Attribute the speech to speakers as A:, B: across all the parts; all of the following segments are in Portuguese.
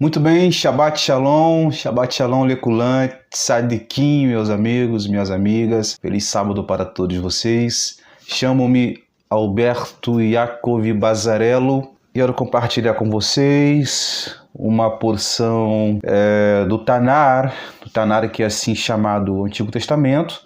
A: Muito bem, Shabbat Shalom, Lekulan, Tzadikim, meus amigos, minhas amigas. Feliz sábado para todos vocês. Chamo-me Alberto Yaakov Bazarello. Quero compartilhar com vocês uma porção do Tanar que é assim chamado Antigo Testamento,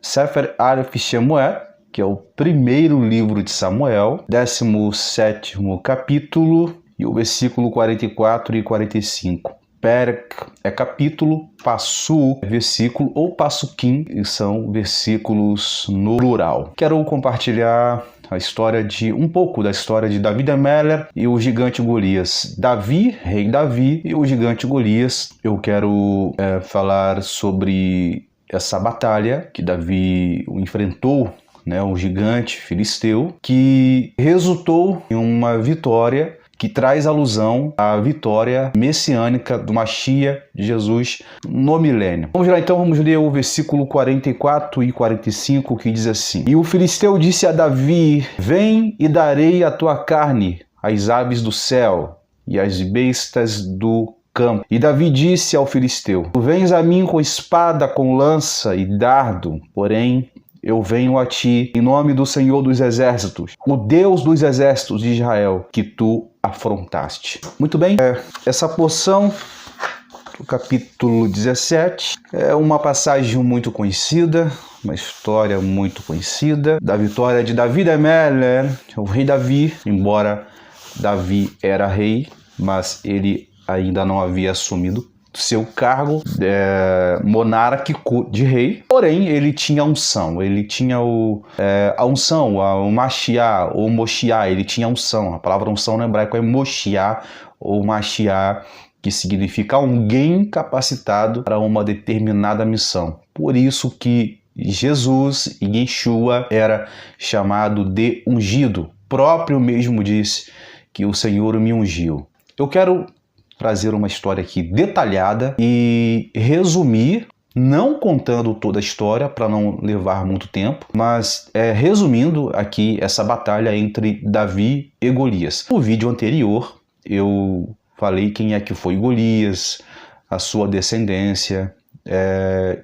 A: Sefer Aleph Shemuel, que é o primeiro livro de Samuel, 17º capítulo, e o versículo 44 e 45. Perek é capítulo, Passuk é versículo, ou Pasukim, são versículos no plural. Quero compartilhar um pouco da história de Davi Meller e o gigante Golias. Rei Davi e o gigante Golias. Eu quero falar sobre essa batalha que Davi enfrentou, um gigante filisteu, que resultou em uma vitória que traz alusão à vitória messiânica do Mashiach de Jesus no milênio. Vamos lá então, vamos ler o versículo 44 e 45, que diz assim: E o filisteu disse a Davi: Vem e darei a tua carne às aves do céu e às bestas do campo. E Davi disse ao filisteu: Tu vens a mim com espada, com lança e dardo, porém eu venho a ti em nome do Senhor dos Exércitos, o Deus dos Exércitos de Israel, que tu afrontaste. Muito bem, essa porção do capítulo 17 é uma passagem muito conhecida, uma história muito conhecida, da vitória de Davi Meller, o rei Davi. Embora Davi era rei, mas ele ainda não havia assumido seu cargo monárquico de rei, porém ele tinha a unção, ele tinha a unção, o Mashiach ou Moshiach, ele tinha a unção. A palavra unção no hebraico é Moshiach ou Mashiach, que significa alguém capacitado para uma determinada missão. Por isso que Jesus e Yeshua era chamado de ungido. O próprio mesmo disse que o Senhor me ungiu. Eu quero trazer uma história aqui detalhada e resumir, não contando toda a história para não levar muito tempo, mas resumindo aqui essa batalha entre Davi e Golias. No vídeo anterior eu falei quem é que foi Golias, a sua descendência.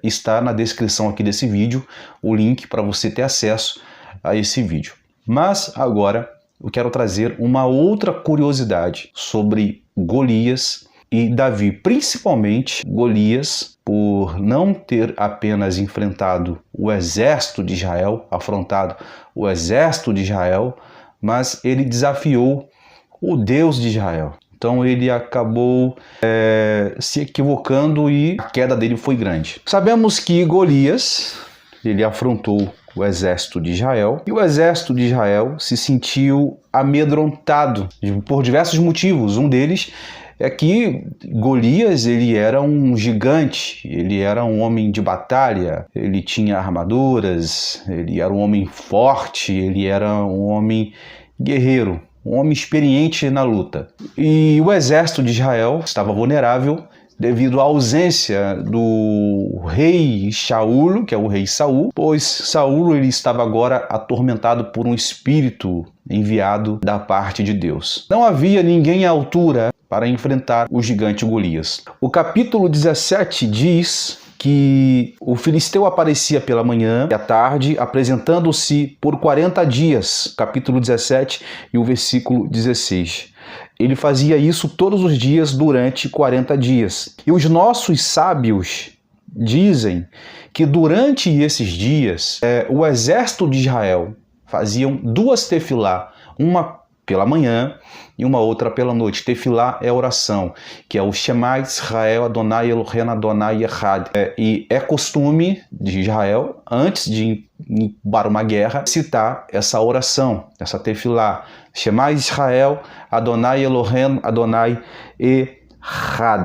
A: Está na descrição aqui desse vídeo o link para você ter acesso a esse vídeo. Mas agora eu quero trazer uma outra curiosidade sobre Golias e Davi, principalmente Golias, por não ter apenas enfrentado o exército de Israel, afrontado o exército de Israel, mas ele desafiou o Deus de Israel. Então ele acabou se equivocando e a queda dele foi grande. Sabemos que Golias, ele afrontou o exército de Israel, e o exército de Israel se sentiu amedrontado por diversos motivos. Um deles é que Golias, ele era um gigante, ele era um homem de batalha, ele tinha armaduras, ele era um homem forte, ele era um homem guerreiro, um homem experiente na luta. E o exército de Israel estava vulnerável devido à ausência do rei Shaul, que é o rei Saul, pois Saul ele estava agora atormentado por um espírito enviado da parte de Deus. Não havia ninguém à altura para enfrentar o gigante Golias. O capítulo 17 diz que o filisteu aparecia pela manhã e à tarde, apresentando-se por 40 dias, capítulo 17 e o versículo 16. Ele fazia isso todos os dias durante 40 dias. E os nossos sábios dizem que durante esses dias, o exército de Israel faziam duas tefilá, uma pela manhã e uma outra pela noite. Tefilá é oração, que é o Shema Israel Adonai Eloheinu Adonai Echad. E é costume de Israel, antes de ir para uma guerra, citar essa oração, essa tefilá. Shema Israel Adonai Eloheinu Adonai Echad.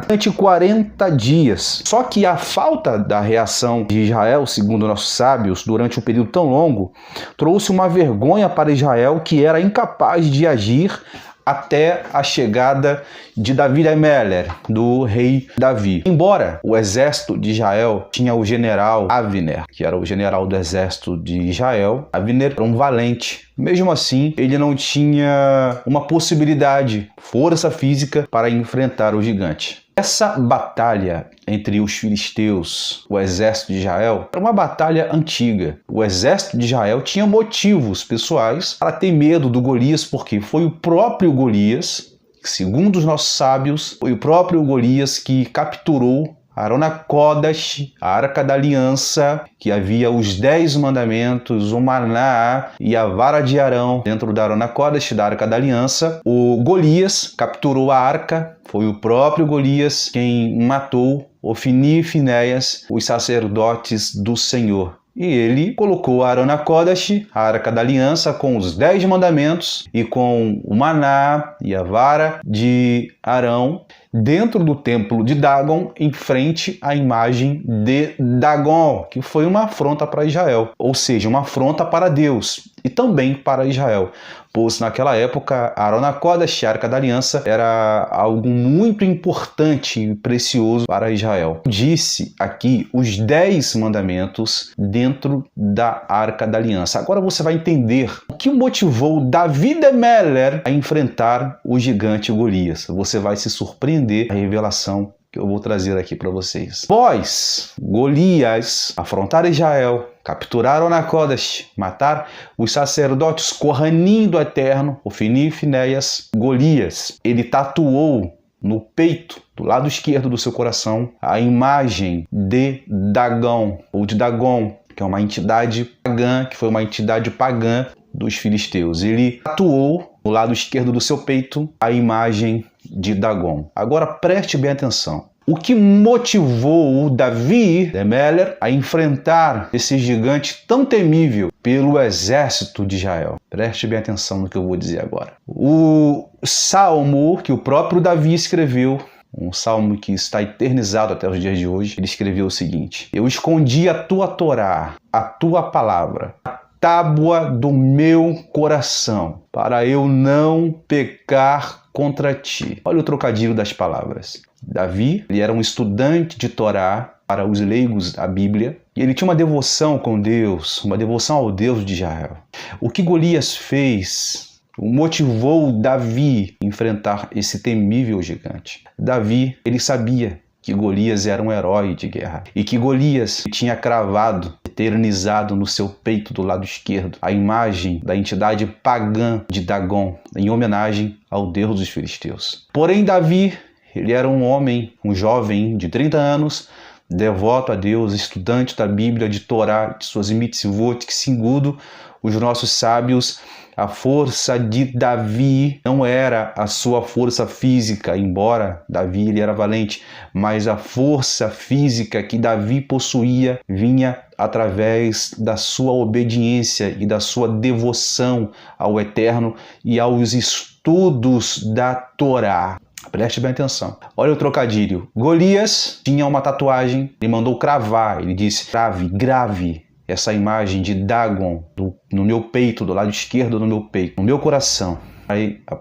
A: Durante 40 dias. Só que a falta da reação de Israel, segundo nossos sábios, durante um período tão longo, trouxe uma vergonha para Israel, que era incapaz de agir até a chegada de Davi Améler, do rei Davi. Embora o exército de Israel tinha o general Avner, que era o general do exército de Israel, Avner era um valente. Mesmo assim, ele não tinha uma possibilidade, força física para enfrentar o gigante. Essa batalha entre os filisteus, o exército de Israel, era uma batalha antiga. O exército de Israel tinha motivos pessoais para ter medo do Golias, porque foi o próprio Golias, segundo os nossos sábios, foi o próprio Golias que capturou Arona Kodash, a Arca da Aliança, que havia os 10 mandamentos, o maná e a vara de Arão dentro da Arona Kodash, da Arca da Aliança. O Golias capturou a arca, foi o próprio Golias quem matou Ofni e Finéias, os sacerdotes do Senhor. E ele colocou a Arona Kodash, a Arca da Aliança, com os 10 mandamentos e com o maná e a vara de Arão dentro do templo de Dagon, em frente à imagem de Dagon, que foi uma afronta para Israel, ou seja, uma afronta para Deus e também para Israel, pois naquela época a Arona Kodash, a Arca da Aliança, era algo muito importante e precioso para Israel. Disse aqui os 10 mandamentos dentro da Arca da Aliança. Agora você vai entender o que motivou Davi Améler a enfrentar o gigante Golias. Você vai se surpreender a revelação que eu vou trazer aqui para vocês. Após Golias afrontar Israel, capturar Arona Kodash, matar os sacerdotes Kohanim do Eterno, Ofni e Finéias, Golias, ele tatuou no peito, do lado esquerdo do seu coração, a imagem de Dagon, ou de Dagon, que é uma entidade pagã, que foi uma entidade pagã dos filisteus. Ele tatuou no lado esquerdo do seu peito a imagem de Dagon. Agora preste bem atenção. O que motivou o Davi Améler a enfrentar esse gigante tão temível pelo exército de Israel? Preste bem atenção no que eu vou dizer agora. O salmo que o próprio Davi escreveu, um salmo que está eternizado até os dias de hoje, ele escreveu o seguinte: eu escondi a tua Torá, a tua palavra, a tábua do meu coração, para eu não pecar contra ti. Olha o trocadilho das palavras. Davi, ele era um estudante de Torá para os leigos da Bíblia, e ele tinha uma devoção com Deus, uma devoção ao Deus de Israel. O que Golias fez motivou Davi a enfrentar esse temível gigante. Davi, ele sabia que Golias era um herói de guerra e que Golias tinha cravado, eternizado no seu peito do lado esquerdo a imagem da entidade pagã de Dagon, em homenagem ao Deus dos filisteus. Porém, Davi, ele era um homem, um jovem de 30 anos, devoto a Deus, estudante da Bíblia, de Torá, de suas mitzvot, que segundo os nossos sábios, a força de Davi não era a sua força física, embora Davi ele era valente, mas a força física que Davi possuía vinha através da sua obediência e da sua devoção ao Eterno e aos estudos da Torá. Preste bem atenção. Olha o trocadilho. Golias tinha uma tatuagem, ele mandou cravar, ele disse: grave essa imagem de Dagon no meu peito, do lado esquerdo do meu peito, no meu coração,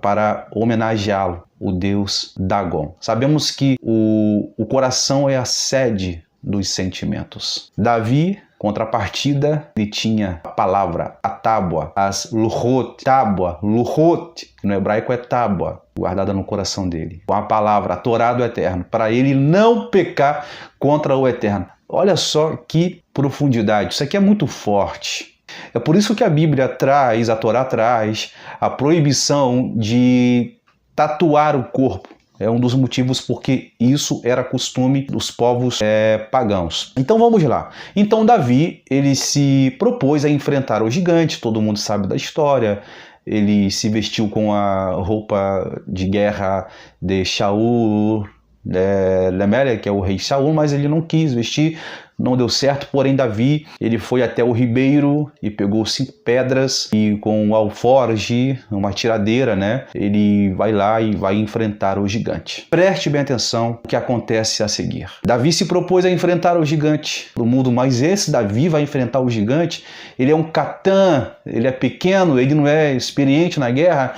A: para homenageá-lo, o deus Dagon. Sabemos que o coração é a sede dos sentimentos. Davi, contrapartida, ele tinha a palavra, a tábua, as luchot, tábua, luchot, que no hebraico é tábua, guardada no coração dele, com a palavra, a Torá do Eterno, para ele não pecar contra o Eterno. Olha só que profundidade, isso aqui é muito forte. É por isso que a Bíblia traz, a Torá traz, a proibição de tatuar o corpo. É um dos motivos porque isso era costume dos povos pagãos. Então vamos lá. Então Davi, ele se propôs a enfrentar o gigante, todo mundo sabe da história. Ele se vestiu com a roupa de guerra de Shaul, Lemélia, que é o rei Saul, mas ele não quis vestir, não deu certo. Porém Davi, ele foi até o ribeiro e pegou 5 pedras e com um alforge, uma tiradeira, né, ele vai lá e vai enfrentar o gigante. Preste bem atenção o que acontece a seguir. Davi se propôs a enfrentar o gigante do mundo, mas esse Davi vai enfrentar o gigante, ele é um catã, ele é pequeno, ele não é experiente na guerra,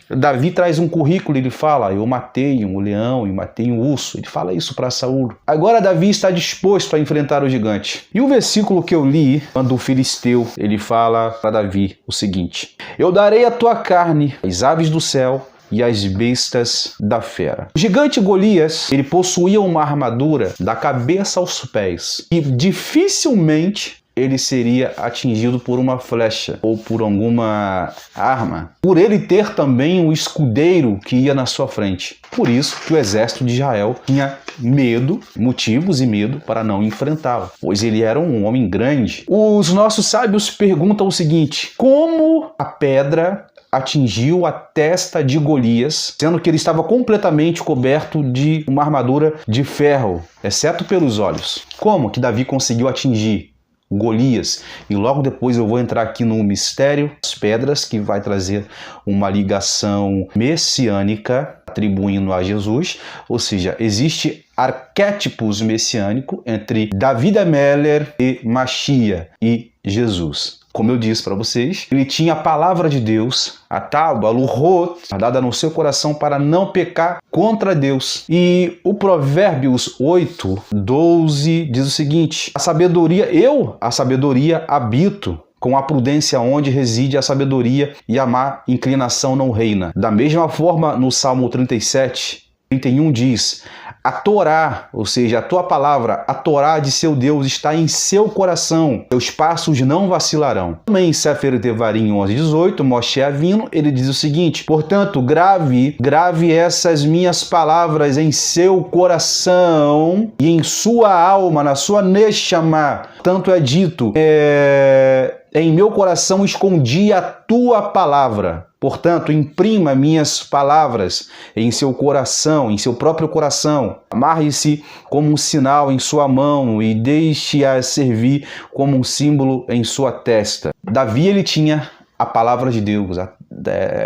A: Davi traz um currículo, ele fala, eu matei um leão e matei um urso. Ele fala isso para Saul. Agora Davi está disposto a enfrentar o gigante. E o versículo que eu li, quando o filisteu, ele fala para Davi o seguinte: eu darei a tua carne às aves do céu e as bestas da fera. O gigante Golias, ele possuía uma armadura da cabeça aos pés e dificilmente ele seria atingido por uma flecha ou por alguma arma, por ele ter também um escudeiro que ia na sua frente. Por isso que o exército de Israel tinha medo, motivos e medo para não enfrentá-lo, pois ele era um homem grande. Os nossos sábios perguntam o seguinte: como a pedra atingiu a testa de Golias, sendo que ele estava completamente coberto de uma armadura de ferro, exceto pelos olhos? Como que Davi conseguiu atingir Golias? E logo depois eu vou entrar aqui no mistério das pedras, que vai trazer uma ligação messiânica atribuindo a Jesus, ou seja, existe arquétipos messiânicos entre David Ameller e Machia e Jesus. Como eu disse para vocês, ele tinha a palavra de Deus, a tábua, a Luhot, dada no seu coração para não pecar contra Deus. E o Provérbios 8:12 diz o seguinte: a sabedoria habito, com a prudência onde reside a sabedoria, e a má inclinação não reina. Da mesma forma, no Salmo 37:31 diz: a Torá, ou seja, a tua palavra, a Torá de seu Deus está em seu coração, seus passos não vacilarão. Também em Sefer Devarim 11:18, Moshe Avino, ele diz o seguinte: portanto, grave essas minhas palavras em seu coração e em sua alma, na sua neshama. Tanto é dito, em meu coração escondi a tua palavra. Portanto, imprima minhas palavras em seu coração, em seu próprio coração. Amarre-se como um sinal em sua mão e deixe-as servir como um símbolo em sua testa. Davi, ele tinha a palavra de Deus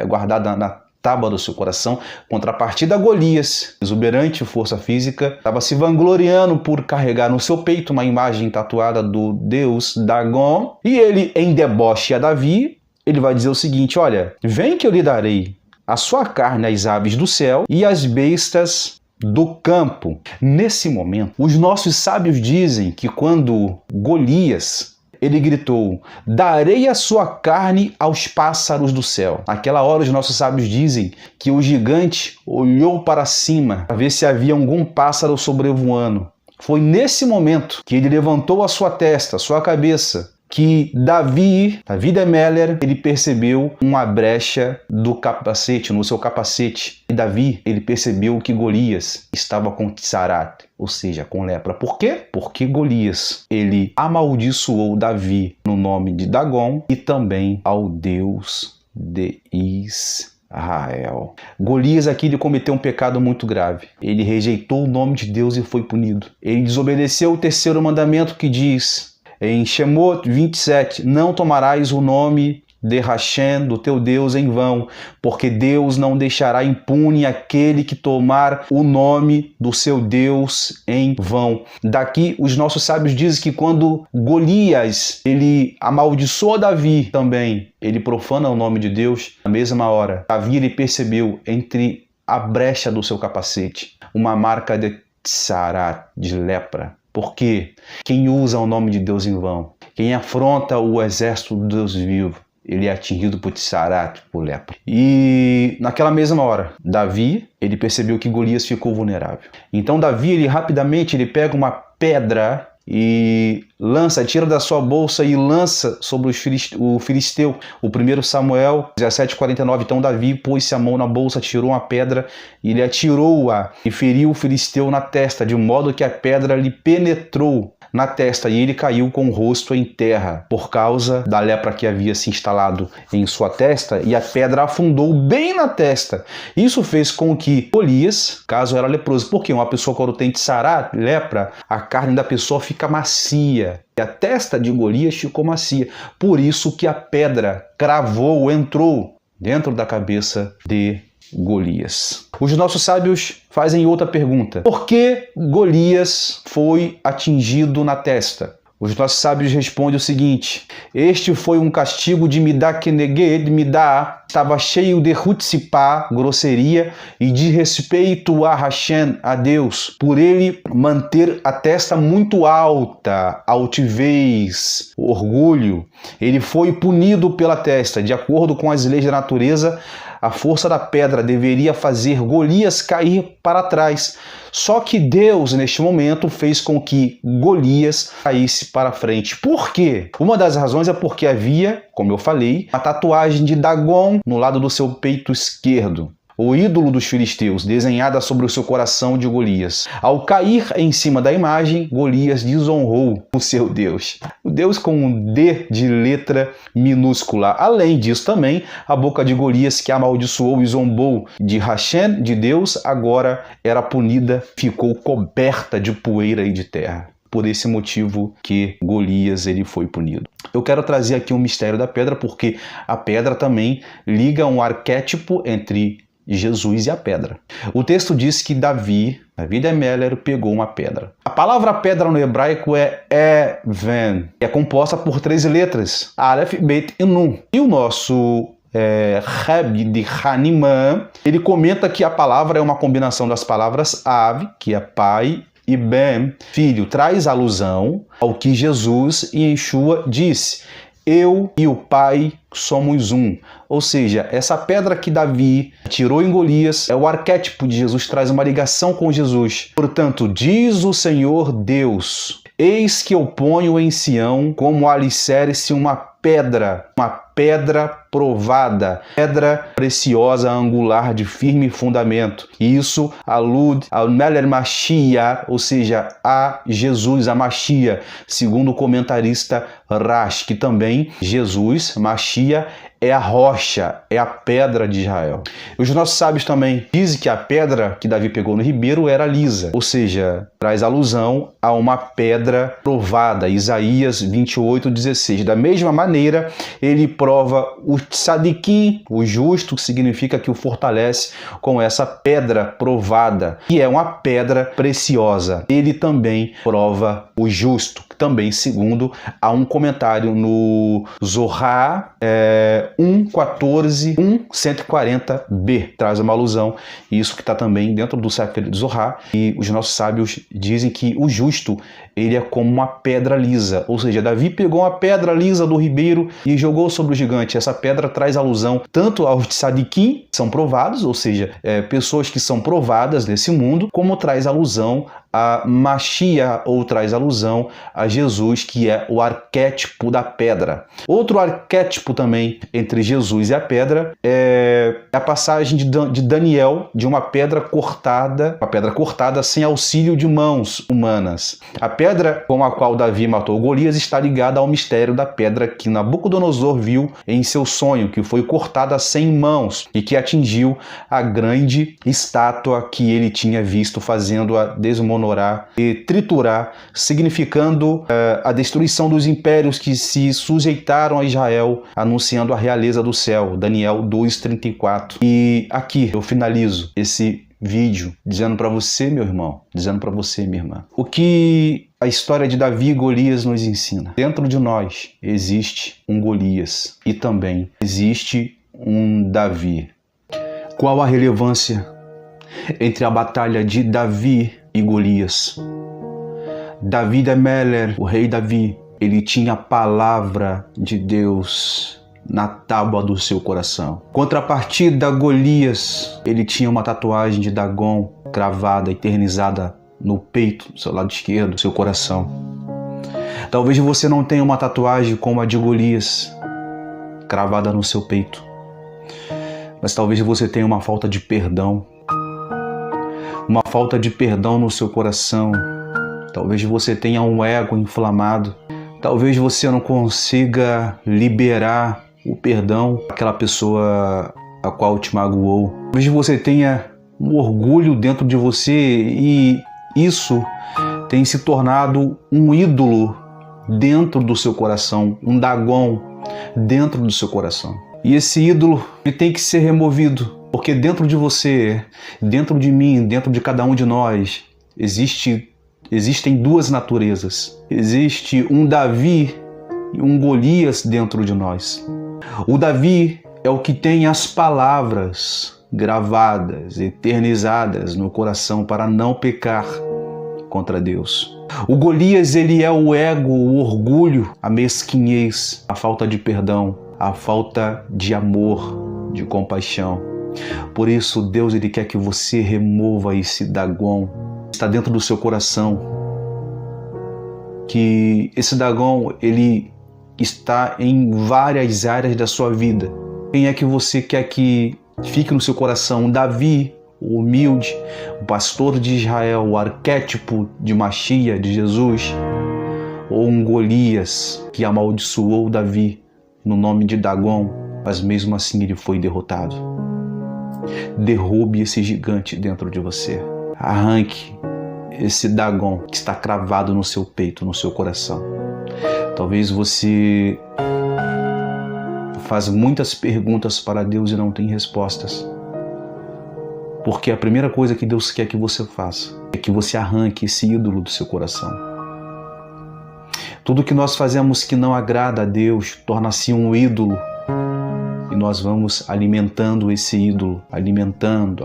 A: guardada na tábua do seu coração. Contrapartida, Golias, exuberante força física, estava se vangloriando por carregar no seu peito uma imagem tatuada do deus Dagon. E ele, em deboche a Davi, ele vai dizer o seguinte: olha, vem que eu lhe darei a sua carne às aves do céu e às bestas do campo. Nesse momento, os nossos sábios dizem que quando Golias, ele gritou: darei a sua carne aos pássaros do céu. Naquela hora, os nossos sábios dizem que o gigante olhou para cima para ver se havia algum pássaro sobrevoando. Foi nesse momento que ele levantou a sua testa, a sua cabeça, que Davi Ameller, ele percebeu uma brecha do capacete, no seu capacete. E Davi, ele percebeu que Golias estava com tsarat, ou seja, com lepra. Por quê? Porque Golias, ele amaldiçoou Davi no nome de Dagon e também ao Deus de Israel. Golias aqui, ele cometeu um pecado muito grave. Ele rejeitou o nome de Deus e foi punido. Ele desobedeceu o terceiro mandamento, que diz em Shemot 27, não tomarás o nome de Hashem, do teu Deus, em vão, porque Deus não deixará impune aquele que tomar o nome do seu Deus em vão. Daqui, os nossos sábios dizem que quando Golias, ele amaldiçoa Davi também, ele profana o nome de Deus, na mesma hora, Davi, ele percebeu entre a brecha do seu capacete uma marca de tsarat, de lepra. Porque quem usa o nome de Deus em vão, quem afronta o exército do Deus vivo, ele é atingido por tsarat, por lepra. E naquela mesma hora, Davi, ele percebeu que Golias ficou vulnerável. Então Davi, ele rapidamente, ele pega uma pedra e tira da sua bolsa e lança sobre o filisteu. O 1 Samuel 17:49. Então Davi pôs-se a mão na bolsa, tirou uma pedra e ele atirou-a e feriu o filisteu na testa, de modo que a pedra lhe penetrou na testa e ele caiu com o rosto em terra por causa da lepra que havia se instalado em sua testa, e a pedra afundou bem na testa. Isso fez com que Golias, caso era leproso, porque uma pessoa, quando tem tsarat, lepra, a carne da pessoa fica macia. E a testa de Golias ficou macia. Por isso que a pedra entrou dentro da cabeça de Golias. Os nossos sábios fazem outra pergunta: por que Golias foi atingido na testa? Os nossos sábios respondem o seguinte: este foi um castigo de Midá Keneged Midá, estava cheio de hutzipá, grosseria, e de respeito a Hashem, a Deus, por ele manter a testa muito alta, altivez, orgulho. Ele foi punido pela testa. De acordo com as leis da natureza, a força da pedra deveria fazer Golias cair para trás. Só que Deus, neste momento, fez com que Golias caísse para frente. Por quê? Uma das razões é porque havia, como eu falei, uma tatuagem de Dagon no lado do seu peito esquerdo, o ídolo dos filisteus, desenhada sobre o seu coração de Golias. Ao cair em cima da imagem, Golias desonrou o seu Deus. O Deus com um D de letra minúscula. Além disso também, a boca de Golias, que amaldiçoou e zombou de Hashem, de Deus, agora era punida, ficou coberta de poeira e de terra. Por esse motivo que Golias ele foi punido. Eu quero trazer aqui um mistério da pedra, porque a pedra também liga um arquétipo entre Jesus e a pedra. O texto diz que Davi de Meller, pegou uma pedra. A palavra pedra no hebraico é Even, que é composta por 3 letras, Aleph, Bet e Nun. E o nosso Rebbe de Hanimã, ele comenta que a palavra é uma combinação das palavras Av, que é pai, e Ben, filho, traz alusão ao que Jesus e Yeshua disse: eu e o Pai somos um. Ou seja, essa pedra que Davi tirou em Golias é o arquétipo de Jesus, traz uma ligação com Jesus. Portanto, diz o Senhor Deus: eis que eu ponho em Sião como alicerce uma pedra provada, pedra preciosa, angular, de firme fundamento. E isso alude ao Meler Mashiach, ou seja, a Jesus, a Mashiach, segundo o comentarista Rashi, que também Jesus, Mashiach, é a rocha, é a pedra de Israel. Os nossos sábios também dizem que a pedra que Davi pegou no ribeiro era lisa, ou seja, traz alusão a uma pedra provada, Isaías 28:16. Da mesma maneira, ele prova o tzadikim, o justo, que significa que o fortalece com essa pedra provada, que é uma pedra preciosa. Ele também prova o justo, também segundo há um comentário no Zohar 1.14, 140b, traz uma alusão, isso que está também dentro do Sefer de Zohar, e os nossos sábios dizem que o justo, ele é como uma pedra lisa, ou seja, Davi pegou uma pedra lisa do ribeiro e jogou sobre o gigante. Essa pedra traz alusão tanto aos tzadikim, que são provados, ou seja, pessoas que são provadas nesse mundo, como traz alusão a Mashiach, ou traz alusão a Jesus, que é o arquétipo da pedra. Outro arquétipo também entre Jesus e a pedra é a passagem de Daniel, de uma pedra cortada sem auxílio de mãos humanas. A pedra com a qual Davi matou Golias está ligada ao mistério da pedra que Nabucodonosor viu em seu sonho, que foi cortada sem mãos e que atingiu a grande estátua que ele tinha visto, fazendo-a desmoronada e triturar, significando a destruição dos impérios que se sujeitaram a Israel, anunciando a realeza do céu, Daniel 2:34. E aqui eu finalizo esse vídeo dizendo para você, meu irmão, dizendo para você, minha irmã, o que a história de Davi e Golias nos ensina. Dentro de nós existe um Golias e também existe um Davi. Qual a relevância entre a batalha de Davi e Golias? Davi de Meller, o rei Davi, ele tinha a palavra de Deus na tábua do seu coração. Contrapartida, Golias, ele tinha uma tatuagem de Dagon cravada, eternizada no peito, do seu lado esquerdo, do seu coração. Talvez você não tenha uma tatuagem como a de Golias, cravada no seu peito, mas talvez você tenha uma falta de perdão, uma falta de perdão no seu coração. Talvez você tenha um ego inflamado. Talvez você não consiga liberar o perdão àquela pessoa a qual te magoou. Talvez você tenha um orgulho dentro de você e isso tem se tornado um ídolo dentro do seu coração, um Dagon dentro do seu coração. E esse ídolo ele tem que ser removido. Porque dentro de você, dentro de mim, dentro de cada um de nós, existe existem duas naturezas. Existe um Davi e um Golias dentro de nós. O Davi é o que tem as palavras gravadas, eternizadas no coração para não pecar contra Deus. O Golias, ele é o ego, o orgulho, a mesquinhez, a falta de perdão, a falta de amor, de compaixão. Por isso, Deus, ele quer que você remova esse Dagon que está dentro do seu coração. Que esse Dagon, ele está em várias áreas da sua vida. Quem é que você quer que fique no seu coração? Um Davi, o humilde, o pastor de Israel, o arquétipo de Machia, de Jesus, ou um Golias que amaldiçoou Davi no nome de Dagon, mas mesmo assim ele foi derrotado. Derrube esse gigante dentro de você. Arranque esse Dagon que está cravado no seu peito, no seu coração. Talvez você faz muitas perguntas para Deus e não tem respostas. Porque a primeira coisa que Deus quer que você faça é que você arranque esse ídolo do seu coração. Tudo que nós fazemos que não agrada a Deus torna-se um ídolo. E nós vamos alimentando esse ídolo, alimentando,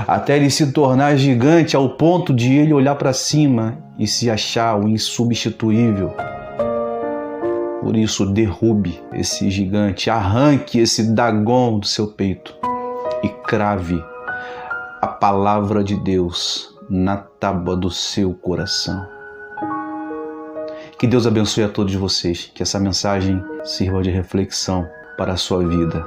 A: até ele se tornar gigante ao ponto de ele olhar para cima e se achar o insubstituível. Por isso, derrube esse gigante, arranque esse Dagon do seu peito e crave a palavra de Deus na tábua do seu coração. Que Deus abençoe a todos vocês, que essa mensagem sirva de reflexão para a sua vida.